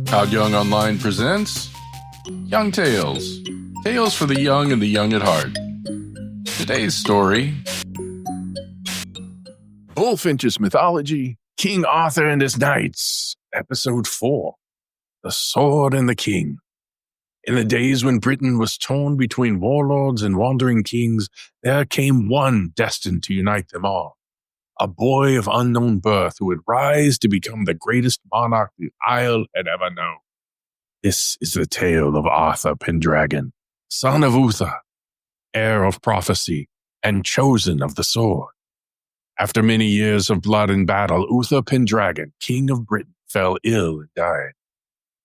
Todd Young Online presents Young Tales. Tales for the young and the young at heart. Today's story: Bulfinch's Mythology, King Arthur and His Knights, Episode 4, The Sword and the King. In the days when Britain was torn between warlords and wandering kings, there came one destined to unite them all. A boy of unknown birth who would rise to become the greatest monarch the Isle had ever known. This is the tale of Arthur Pendragon, son of Uther, heir of prophecy, and chosen of the sword. After many years of blood and battle, Uther Pendragon, king of Britain, fell ill and died.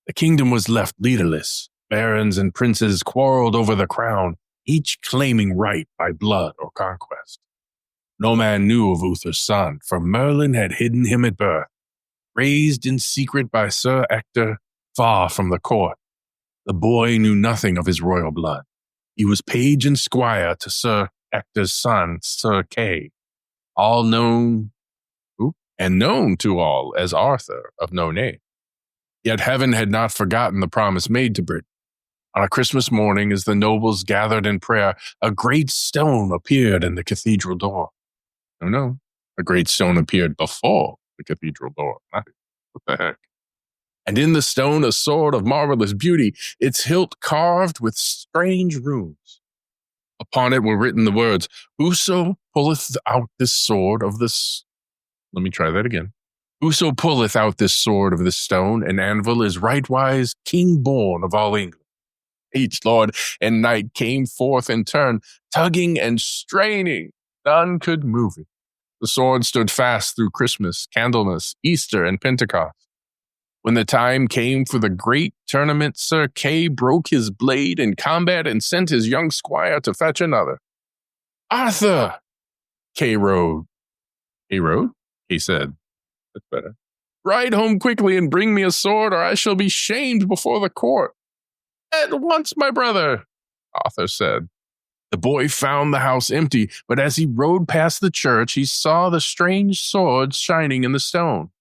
The kingdom was left leaderless. Barons and princes quarreled over the crown, each claiming right by blood or conquest. No man knew of Uther's son, for Merlin had hidden him at birth. Raised in secret by Sir Ector, far from the court, the boy knew nothing of his royal blood. He was page and squire to Sir Ector's son, Sir Kay, all known to all as Arthur of no name. Yet heaven had not forgotten the promise made to Britain. On a Christmas morning, as the nobles gathered in prayer, a great stone appeared in the cathedral door. No, a great stone appeared before the cathedral door. What the heck? And in the stone a sword of marvelous beauty, its hilt carved with strange runes. Upon it were written the words, "Whoso pulleth out this sword of this..." Let me try that again. "Whoso pulleth out this sword of this stone and anvil is rightwise king born of all England." Each lord and knight came forth in turn, tugging and straining. None could move it. The sword stood fast through Christmas, Candlemas, Easter, and Pentecost. When the time came for the great tournament, Sir Kay broke his blade in combat and sent his young squire to fetch another. "Arthur!" Kay rode. He said. That's better. "Ride home quickly and bring me a sword, or I shall be shamed before the court." "At once, my brother," Arthur said. The boy found the house empty, but as he rode past the church, he saw the strange sword shining in the stone.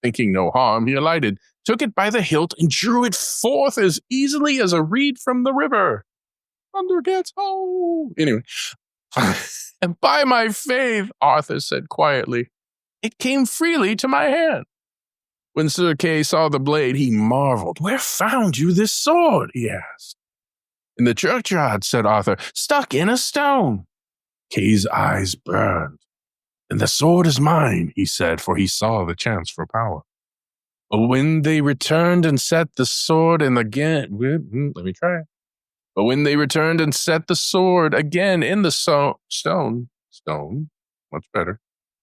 Thinking no harm, he alighted, took it by the hilt, and drew it forth as easily as a reed from the river. Thundercats, ho! Anyway, "And by my faith," Arthur said quietly, "it came freely to my hand." When Sir Kay saw the blade, he marveled. "Where found you this sword?" he asked. "In the churchyard," said Arthur, "stuck in a stone." Kay's eyes burned. "And the sword is mine," he said, for he saw the chance for power. But when they returned and set the sword in But when they returned and set the sword again in the stone, much better,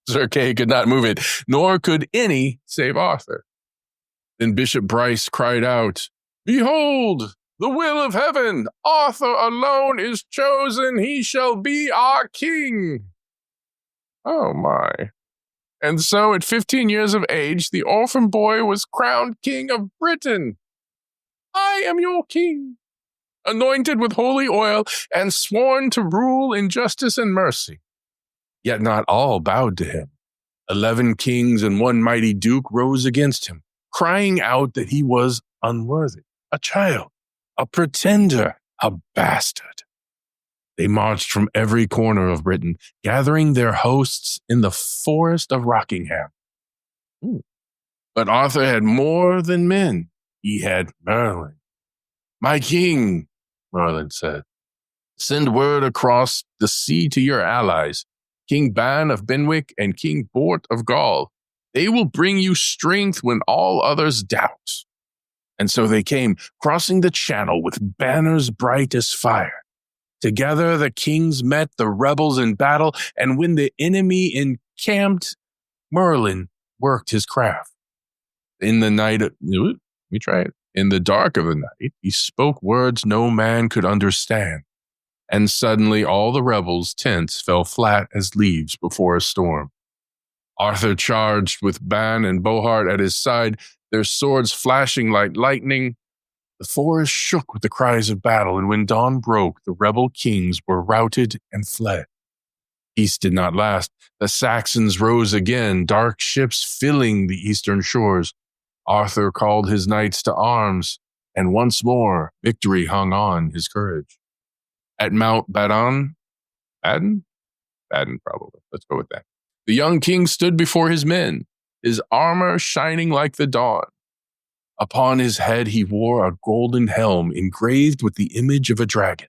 Sir Kay could not move it, nor could any save Arthur. Then Bishop Bryce cried out, "Behold, the will of heaven! Arthur alone is chosen. He shall be our king." Oh my. And so at 15 years of age, the orphan boy was crowned king of Britain. "I am your king, anointed with holy oil and sworn to rule in justice and mercy." Yet not all bowed to him. 11 kings and one mighty duke rose against him, crying out that he was unworthy, a child, a pretender, a bastard. They marched from every corner of Britain, gathering their hosts in the forest of Rockingham. But Arthur had more than men. He had Merlin. "My king," Merlin said, "send word across the sea to your allies, King Ban of Benwick and King Bort of Gaul. They will bring you strength when all others doubt." And so they came, crossing the channel with banners bright as fire. Together the kings met the rebels in battle, and when the enemy encamped, Merlin worked his craft. In the dark of the night, he spoke words no man could understand. And suddenly all the rebels' tents fell flat as leaves before a storm. Arthur charged with Ban and Bohart at his side, their swords flashing like lightning. The forest shook with the cries of battle, and when dawn broke, the rebel kings were routed and fled. Peace did not last. The Saxons rose again, dark ships filling the eastern shores. Arthur called his knights to arms, and once more victory hung on his courage. At Mount Badon, Baden probably, let's go with that. The young king stood before his men, his armor shining like the dawn. Upon his head he wore a golden helm engraved with the image of a dragon.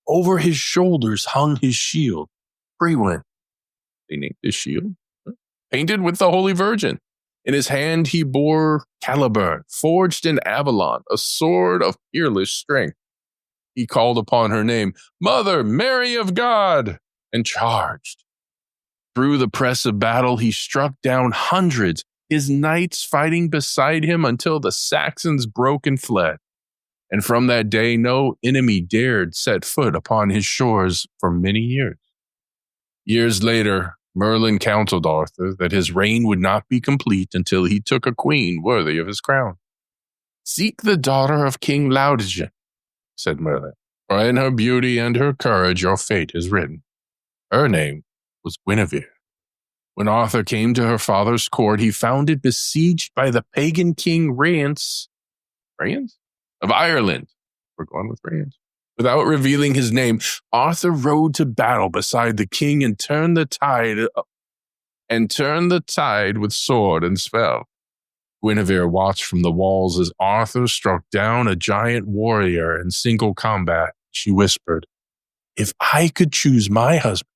Over his shoulders hung his shield, Freewind. They named his shield, painted with the Holy Virgin. In his hand he bore Excalibur, forged in Avalon, a sword of peerless strength. He called upon her name, Mother Mary of God, and charged. Through the press of battle he struck down hundreds, his knights fighting beside him until the Saxons broke and fled. And from that day no enemy dared set foot upon his shores for many years. Years later, Merlin counseled Arthur that his reign would not be complete until he took a queen worthy of his crown. Seek the daughter of King Laodegan, said Merlin, for in her beauty and her courage your fate is written. Her name was Guinevere. When Arthur came to her father's court, he found it besieged by the pagan king Rience of Ireland. We're going with Rience. Without revealing his name, Arthur rode to battle beside the king and turned the tide with sword and spell. Guinevere watched from the walls as Arthur struck down a giant warrior in single combat. She whispered, "If I could choose my husband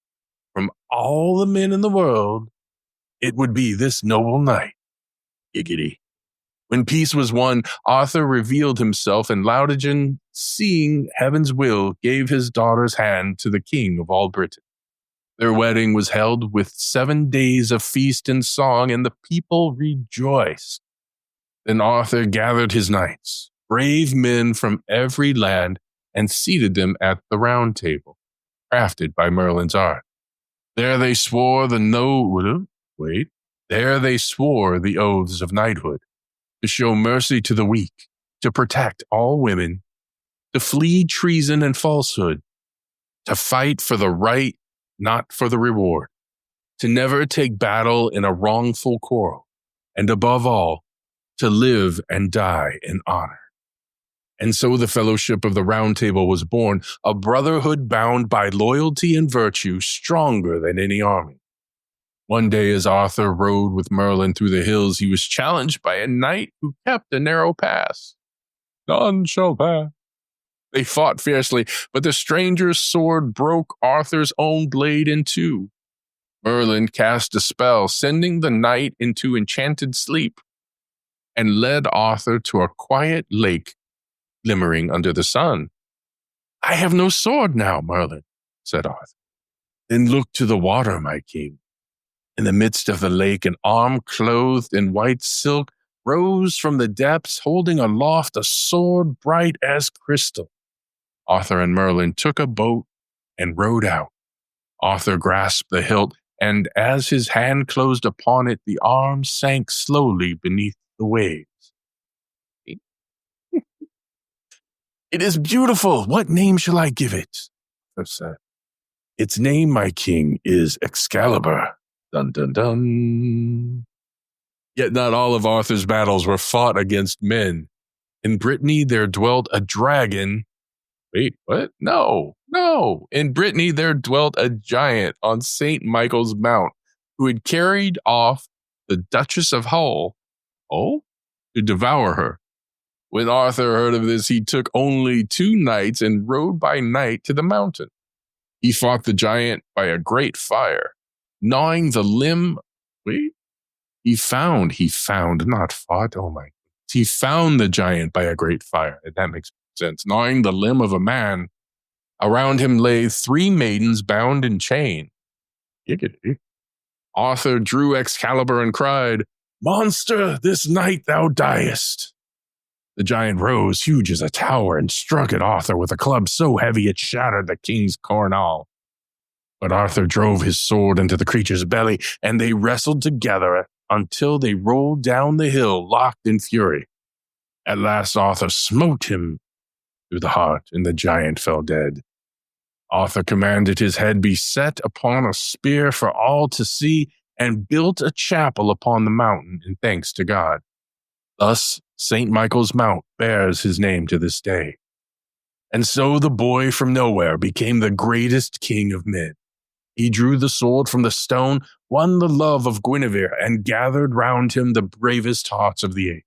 from all the men in the world, it would be this noble knight." Giggity. When peace was won, Arthur revealed himself, and Laodegan, seeing heaven's will, gave his daughter's hand to the king of all Britain. Their wedding was held with 7 days of feast and song, and the people rejoiced. Then Arthur gathered his knights, brave men from every land, and seated them at the round table, crafted by Merlin's art. There they swore the oaths of knighthood, to show mercy to the weak, to protect all women, to flee treason and falsehood, to fight for the right, not for the reward, to never take battle in a wrongful quarrel, and above all, to live and die in honor. And so the Fellowship of the Round Table was born, a brotherhood bound by loyalty and virtue, stronger than any army. One day as Arthur rode with Merlin through the hills, he was challenged by a knight who kept a narrow pass. None shall pass. They fought fiercely, but the stranger's sword broke Arthur's own blade in two. Merlin cast a spell, sending the knight into enchanted sleep, and led Arthur to a quiet lake glimmering under the sun. "I have no sword now, Merlin," said Arthur. "Then look to the water, my king." In the midst of the lake, an arm clothed in white silk rose from the depths, holding aloft a sword bright as crystal. Arthur and Merlin took a boat and rowed out. Arthur grasped the hilt, and as his hand closed upon it, the arm sank slowly beneath the waves. "It is beautiful. What name shall I give it?" Arthur said. "Its name, my king, is Excalibur." Dun, dun, dun. Yet not all of Arthur's battles were fought against men. In Brittany there dwelt a dragon. Wait, what? No. In Brittany there dwelt a giant on St. Michael's Mount who had carried off the Duchess of Hull, to devour her. When Arthur heard of this, he took only 2 knights and rode by night to the mountain. He fought the giant by a great fire. Gnawing the limb, he found, not fought, oh my. He found the giant by a great fire, and that makes sense. Gnawing the limb of a man, around him lay 3 maidens bound in chain. Arthur drew Excalibur and cried, "Monster, this night thou diest." The giant rose, huge as a tower, and struck at Arthur with a club so heavy it shattered the king's coronal. But Arthur drove his sword into the creature's belly, and they wrestled together until they rolled down the hill, locked in fury. At last Arthur smote him through the heart, and the giant fell dead. Arthur commanded his head be set upon a spear for all to see, and built a chapel upon the mountain in thanks to God. Thus, St. Michael's Mount bears his name to this day. And so the boy from nowhere became the greatest king of men. He drew the sword from the stone, won the love of Guinevere, and gathered round him the bravest hearts of the age.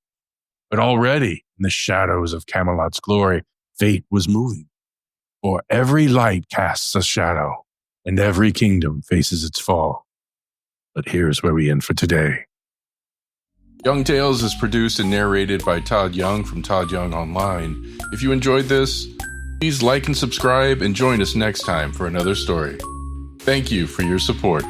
But already, in the shadows of Camelot's glory, fate was moving. For every light casts a shadow, and every kingdom faces its fall. But here's where we end for today. Young Tales is produced and narrated by Todd Young from Todd Young Online. If you enjoyed this, please like and subscribe and join us next time for another story. Thank you for your support.